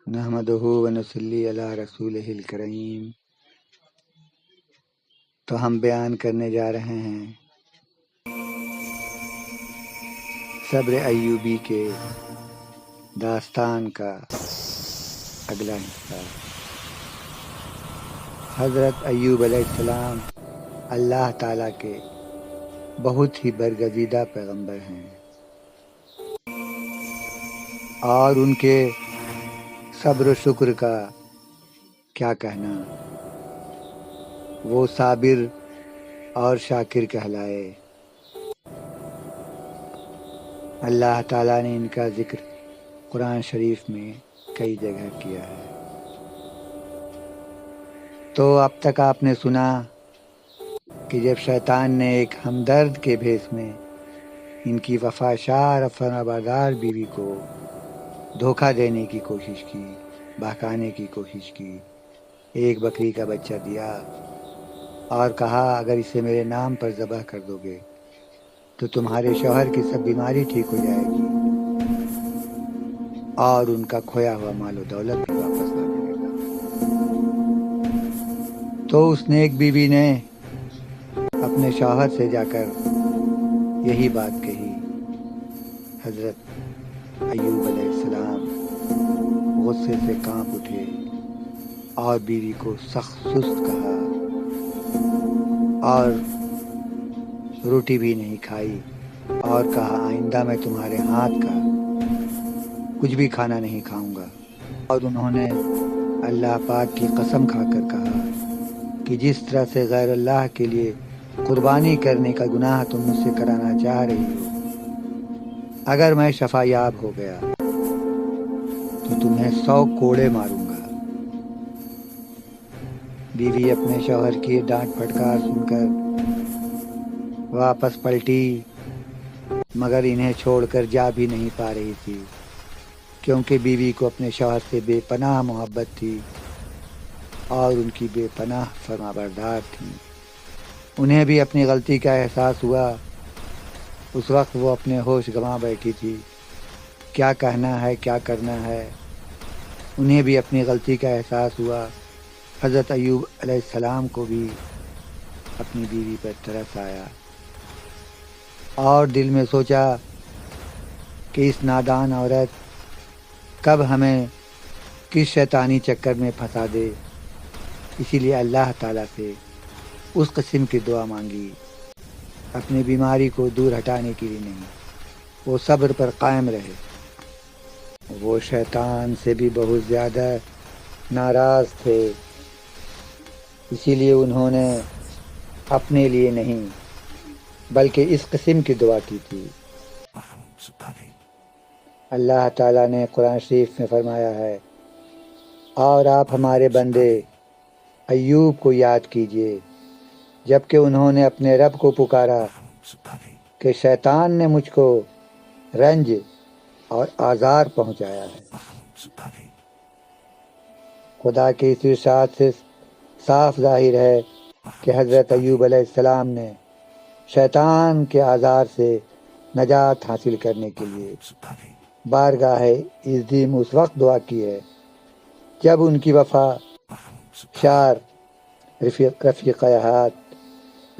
نحمدہ ونصلی علی رسولہ الکریم۔ تو ہم بیان کرنے جا رہے ہیں صبر ایوبی کے داستان کا اگلا حصہ۔ حضرت ایوب علیہ السلام اللہ تعالیٰ کے بہت ہی برگزیدہ پیغمبر ہیں، اور ان کے صبر و شکر کا کیا کہنا۔ وہ صابر اور شاکر کہلائے۔ اللہ تعالیٰ نے ان کا ذکر قرآن شریف میں کئی جگہ کیا ہے۔ تو اب تک آپ نے سنا کہ جب شیطان نے ایک ہمدرد کے بھیس میں ان کی وفاشار اور فرمانبردار بیوی کو دھوکہ دینے کی کوشش کی، بہکانے کی کوشش کی، ایک بکری کا بچہ دیا اور کہا اگر اسے میرے نام پر ذبح کر دو گے تو تمہارے شوہر کی سب بیماری ٹھیک ہو جائے گی اور ان کا کھویا ہوا مال و دولت بھی واپس آ جائے گا۔ تو اس نیک بیوی نے اپنے شوہر سے جا کر یہی بات کہی۔ حضرت ایوب علیہ السلام غصے سے کانپ اٹھے اور بیوی کو سخت سست کہا اور روٹی بھی نہیں کھائی اور کہا آئندہ میں تمہارے ہاتھ کا کچھ بھی کھانا نہیں کھاؤں گا۔ اور انہوں نے اللہ پاک کی قسم کھا کر کہا کہ جس طرح سے غیر اللہ کے لیے قربانی کرنے کا گناہ تم مجھ سے کرانا چاہ رہی ہو، اگر میں شفا یاب ہو گیا تو تمہیں 100 کوڑے ماروں گا۔ بیوی اپنے شوہر کی ڈانٹ پھٹکار سن کر واپس پلٹی، مگر انہیں چھوڑ کر جا بھی نہیں پا رہی تھی، کیونکہ بیوی کو اپنے شوہر سے بے پناہ محبت تھی اور ان کی بے پناہ فرمانبردار تھی۔ انہیں بھی اپنی غلطی کا احساس ہوا۔ اس وقت وہ اپنے ہوش گنوا بیٹھی تھی، کیا کہنا ہے کیا کرنا ہے۔ انہیں بھی اپنی غلطی کا احساس ہوا۔ حضرت ایوب علیہ السلام کو بھی اپنی بیوی پر ترس آیا اور دل میں سوچا کہ اس نادان عورت کب ہمیں کس شیطانی چکر میں پھنسا دے۔ اسی لیے اللہ تعالیٰ سے اس قسم کی دعا مانگی، اپنی بیماری کو دور ہٹانے کے لیے نہیں، وہ صبر پر قائم رہے۔ وہ شیطان سے بھی بہت زیادہ ناراض تھے، اسی لیے انہوں نے اپنے لیے نہیں بلکہ اس قسم کی دعا کی تھی۔ اللہ تعالیٰ نے قرآن شریف میں فرمایا ہے، اور آپ ہمارے بندے ایوب کو یاد کیجئے جبکہ انہوں نے اپنے رب کو پکارا کہ شیطان نے مجھ کو رنج اور آزار پہنچایا ہے۔ خدا کے اس ارشاد سے صاف ظاہر ہے کہ حضرت ایوب علیہ السلام نے شیطان کے آزار سے نجات حاصل کرنے کے لیے بارگاہ عظیم اس وقت دعا کی ہے جب ان کی وفا شار رفیق حیات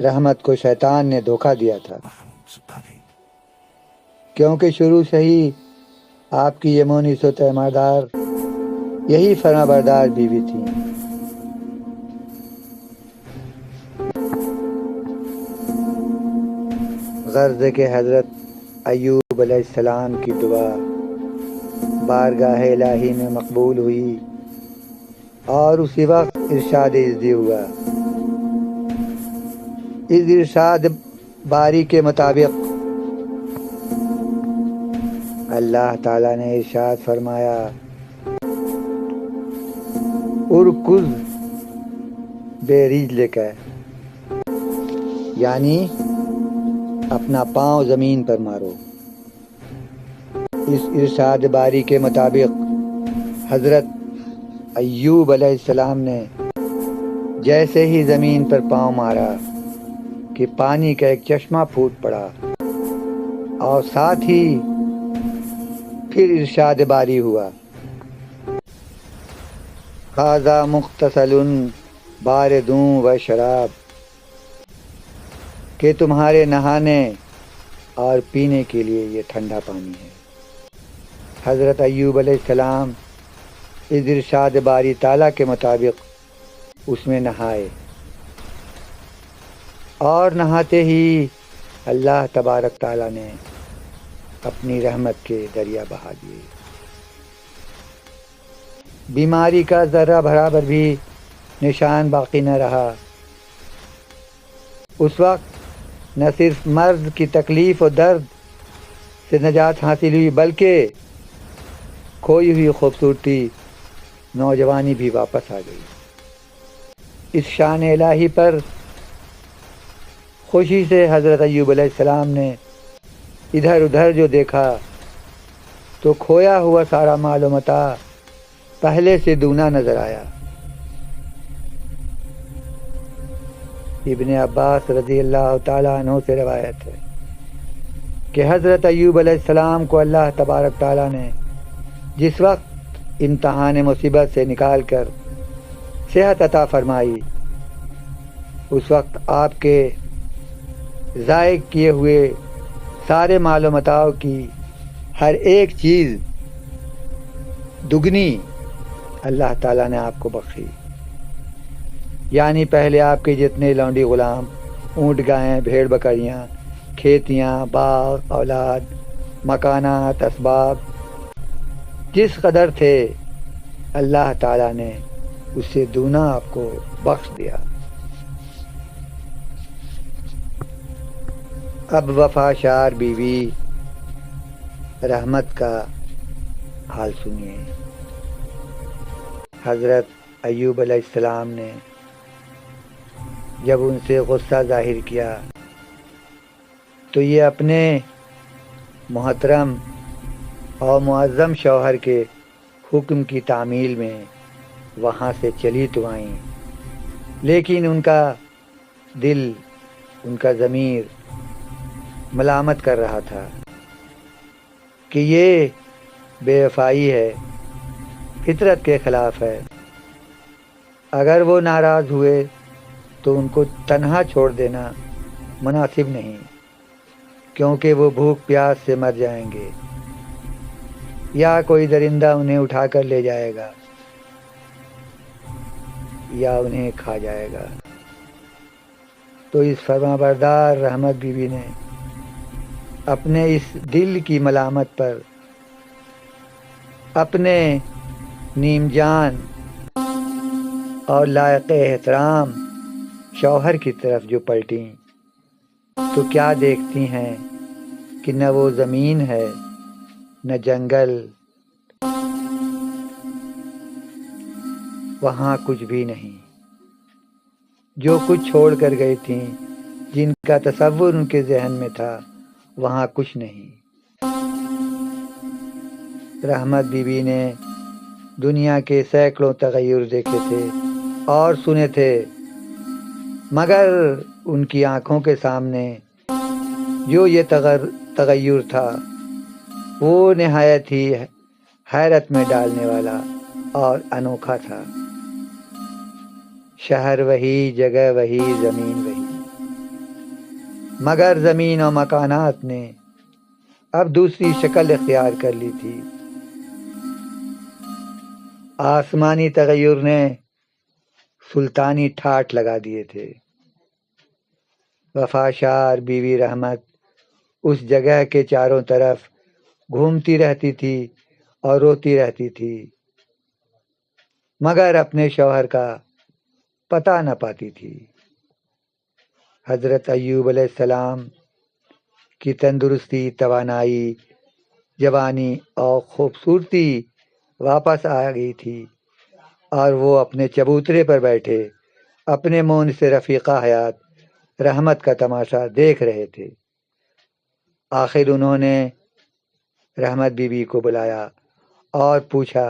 رحمت کو شیطان نے دھوکہ دیا تھا، کیونکہ شروع سے ہی آپ کی یہ مونس و تیماردار یہی فرمانبردار بیوی تھی۔ غرض کہ حضرت ایوب علیہ السلام کی دعا بارگاہ الہی میں مقبول ہوئی اور اسی وقت ارشاد عزی ہوا۔ اس ارشاد باری کے مطابق اللہ تعالیٰ نے ارشاد فرمایا، ارکض برجلک، یعنی اپنا پاؤں زمین پر مارو۔ اس ارشاد باری کے مطابق حضرت ایوب علیہ السلام نے جیسے ہی زمین پر پاؤں مارا کہ پانی کا ایک چشمہ پھوٹ پڑا، اور ساتھ ہی پھر ارشاد باری ہوا، ھذا مغتسل بارد و شراب، کہ تمہارے نہانے اور پینے کے لیے یہ ٹھنڈا پانی ہے۔ حضرت ایوب علیہ السلام اس ارشاد باری تعالیٰ کے مطابق اس میں نہائے، اور نہاتے ہی اللہ تبارک تعالیٰ نے اپنی رحمت کے دریا بہا دیے۔ بیماری کا ذرہ برابر بھی نشان باقی نہ رہا۔ اس وقت نہ صرف مرض کی تکلیف و درد سے نجات حاصل ہوئی، بلکہ کھوئی ہوئی خوبصورتی، نوجوانی بھی واپس آ گئی۔ اس شان الہی پر خوشی سے حضرت ایوب علیہ السلام نے ادھر ادھر جو دیکھا تو کھویا ہوا سارا مال و متاع پہلے سے دونا نظر آیا۔ ابن عباس رضی اللہ تعالیٰ عنہ سے روایت ہے کہ حضرت ایوب علیہ السلام کو اللہ تبارک تعالیٰ نے جس وقت امتحان مصیبت سے نکال کر صحت عطا فرمائی، اس وقت آپ کے ضائع کیے ہوئے سارے مال و متاع کی ہر ایک چیز دگنی اللہ تعالیٰ نے آپ کو بخشی۔ یعنی پہلے آپ کے جتنے لونڈی غلام، اونٹ گائیں، بھیڑ بکریاں، کھیتیاں، باغ، اولاد، مکانات، اسباب جس قدر تھے، اللہ تعالیٰ نے اس سے دونا آپ کو بخش دیا۔ اب وفا شار بیوی رحمت کا حال سنیے۔ حضرت ایوب علیہ السلام نے جب ان سے غصہ ظاہر کیا تو یہ اپنے محترم اور معظم شوہر کے حکم کی تعمیل میں وہاں سے چلی تو آئیں، لیکن ان کا دل، ان کا ضمیر ملامت کر رہا تھا کہ یہ بے وفائی ہے، فطرت کے خلاف ہے۔ اگر وہ ناراض ہوئے تو ان کو تنہا چھوڑ دینا مناسب نہیں، کیونکہ وہ بھوک پیاس سے مر جائیں گے یا کوئی درندہ انہیں اٹھا کر لے جائے گا یا انہیں کھا جائے گا۔ تو اس فرمانبردار رحمت بیوی نے اپنے اس دل کی ملامت پر اپنے نیم جان اور لائق احترام شوہر کی طرف جو پلٹیں تو کیا دیکھتی ہیں کہ نہ وہ زمین ہے، نہ جنگل، وہاں کچھ بھی نہیں۔ جو کچھ چھوڑ کر گئی تھیں، جن کا تصور ان کے ذہن میں تھا، وہاں کچھ نہیں۔ رحمت بی بی نے دنیا کے سینکڑوں تغیر دیکھے تھے اور سنے تھے، مگر ان کی آنکھوں کے سامنے جو یہ تغیر تھا وہ نہایت ہی حیرت میں ڈالنے والا اور انوکھا تھا۔ شہر وہی، جگہ وہی، زمین وہی، مگر زمین و مکانات نے اب دوسری شکل اختیار کر لی تھی۔ آسمانی تغیر نے سلطانی ٹھاٹھ لگا دیے تھے۔ وفاشار بیوی رحمت اس جگہ کے چاروں طرف گھومتی رہتی تھی اور روتی رہتی تھی، مگر اپنے شوہر کا پتہ نہ پاتی تھی۔ حضرت ایوب علیہ السلام کی تندرستی، توانائی، جوانی اور خوبصورتی واپس آ گئی تھی، اور وہ اپنے چبوترے پر بیٹھے اپنے مون سے رفیقہ حیات رحمت کا تماشا دیکھ رہے تھے۔ آخر انہوں نے رحمت بی بی کو بلایا اور پوچھا،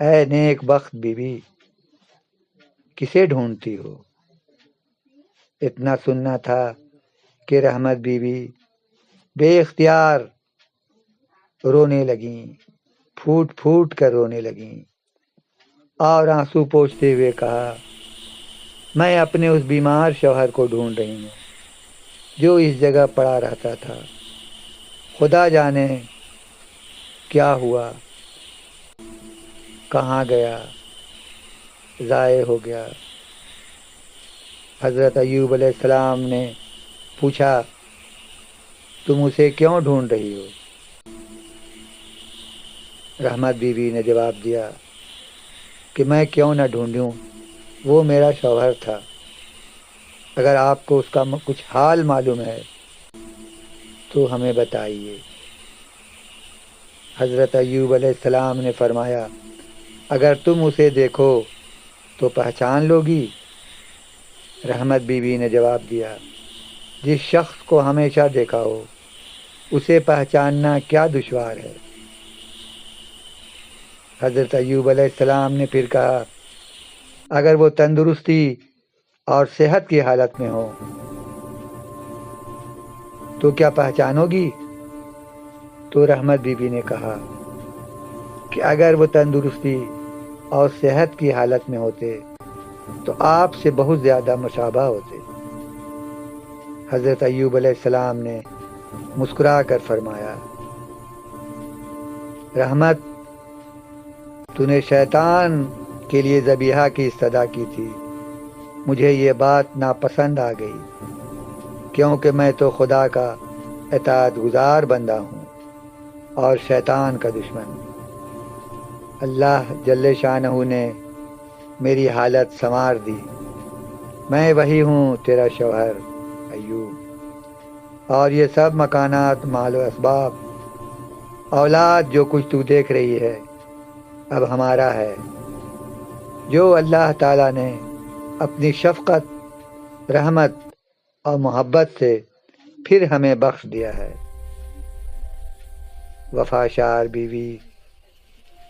اے نیک بخت بی بی، کسے ڈھونڈتی ہو؟ اتنا سننا تھا کہ رحمت بی بی بے اختیار رونے لگیں، پھوٹ پھوٹ کر رونے لگیں اور آنسو پوچھتے ہوئے کہا، میں اپنے اس بیمار شوہر کو ڈھونڈ رہی ہوں جو اس جگہ پڑا رہتا تھا، خدا جانے کیا ہوا، کہاں گیا، ضائع ہو گیا۔ حضرت ایوب علیہ السلام نے پوچھا، تم اسے کیوں ڈھونڈ رہی ہو؟ رحمت بی بی نے جواب دیا کہ میں کیوں نہ ڈھونڈوں، وہ میرا شوہر تھا، اگر آپ کو اس کا کچھ حال معلوم ہے تو ہمیں بتائیے۔ حضرت ایوب علیہ السلام نے فرمایا، اگر تم اسے دیکھو تو پہچان لو گی۔ رحمت بی بی نے جواب دیا، جس شخص کو ہمیشہ دیکھا ہو اسے پہچاننا کیا دشوار ہے؟ حضرت ایوب علیہ السلام نے پھر کہا، اگر وہ تندرستی اور صحت کی حالت میں ہو تو کیا پہچانو گی؟ تو رحمت بی بی نے کہا کہ اگر وہ تندرستی اور صحت کی حالت میں ہوتے تو آپ سے بہت زیادہ مشابہ ہوتے۔ حضرت ایوب علیہ السلام نے مسکرا کر فرمایا، رحمت، تو نے شیطان کے لیے ذبیحہ کی استدعا کی تھی، مجھے یہ بات ناپسند آ گئی، کیونکہ میں تو خدا کا اطاعت گزار بندہ ہوں اور شیطان کا دشمن۔ اللہ جل شانہ نے میری حالت سنوار دی، میں وہی ہوں تیرا شوہر ایوب، اور یہ سب مکانات، مال و اسباب، اولاد جو کچھ تو دیکھ رہی ہے اب ہمارا ہے، جو اللہ تعالیٰ نے اپنی شفقت، رحمت اور محبت سے پھر ہمیں بخش دیا ہے۔ وفاشار بیوی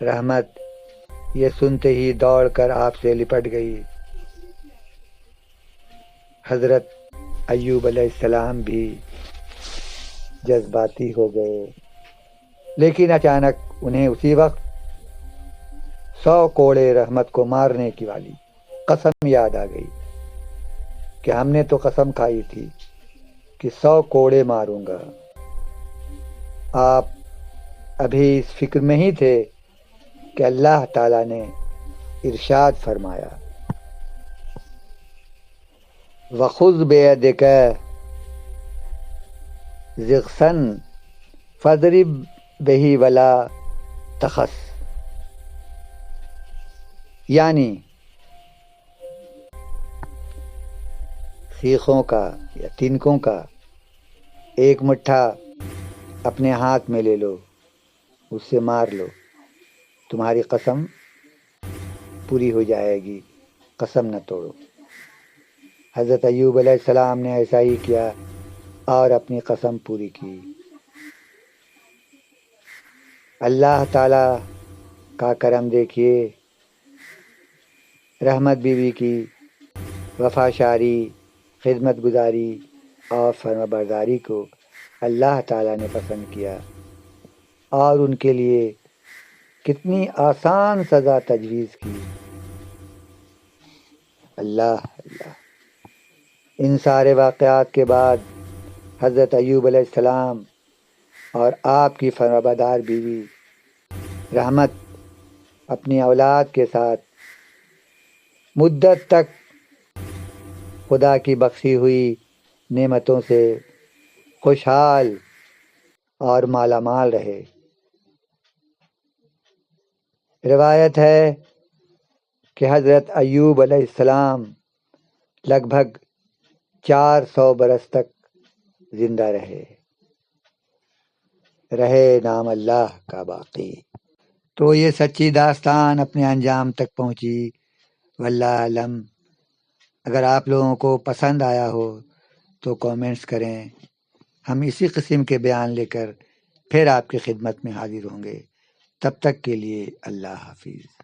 رحمت یہ سنتے ہی دوڑ کر آپ سے لپٹ گئی۔ حضرت ایوب علیہ السلام بھی جذباتی ہو گئے، لیکن اچانک انہیں اسی وقت 100 کوڑے رحمت کو مارنے کی والی قسم یاد آ گئی کہ ہم نے تو قسم کھائی تھی کہ 100 کوڑے ماروں گا۔ آپ ابھی اس فکر میں ہی تھے کہ اللہ تعالیٰ نے ارشاد فرمایا، وَخُذْ بِيَدِكَ ضِغْثًا فَاضْرِبْ بِهِ وَلَا تَخَسْ، یعنی سیخوں کا یا تنکوں کا ایک مٹھا اپنے ہاتھ میں لے لو، اس سے مار لو، تمہاری قسم پوری ہو جائے گی، قسم نہ توڑو۔ حضرت ایوب علیہ السلام نے ایسا ہی کیا اور اپنی قسم پوری کی۔ اللہ تعالیٰ کا کرم دیکھیے، رحمت بیوی کی وفاشاری، خدمت گزاری اور فرما برداری کو اللہ تعالیٰ نے پسند کیا، اور ان کے لیے کتنی آسان سزا تجویز کی۔ اللہ اللہ۔ ان سارے واقعات کے بعد حضرت ایوب علیہ السلام اور آپ کی فرمانبردار بیوی رحمت اپنی اولاد کے ساتھ مدت تک خدا کی بخشی ہوئی نعمتوں سے خوشحال اور مالا مال رہے۔ روایت ہے کہ حضرت ایوب علیہ السلام لگ بھگ 400 برس تک زندہ رہے نام اللہ کا باقی۔ تو یہ سچی داستان اپنے انجام تک پہنچی، واللہ علم۔ اگر آپ لوگوں کو پسند آیا ہو تو کامنٹس کریں، ہم اسی قسم کے بیان لے کر پھر آپ کی خدمت میں حاضر ہوں گے۔ تب تک کے لیے اللہ حافظ۔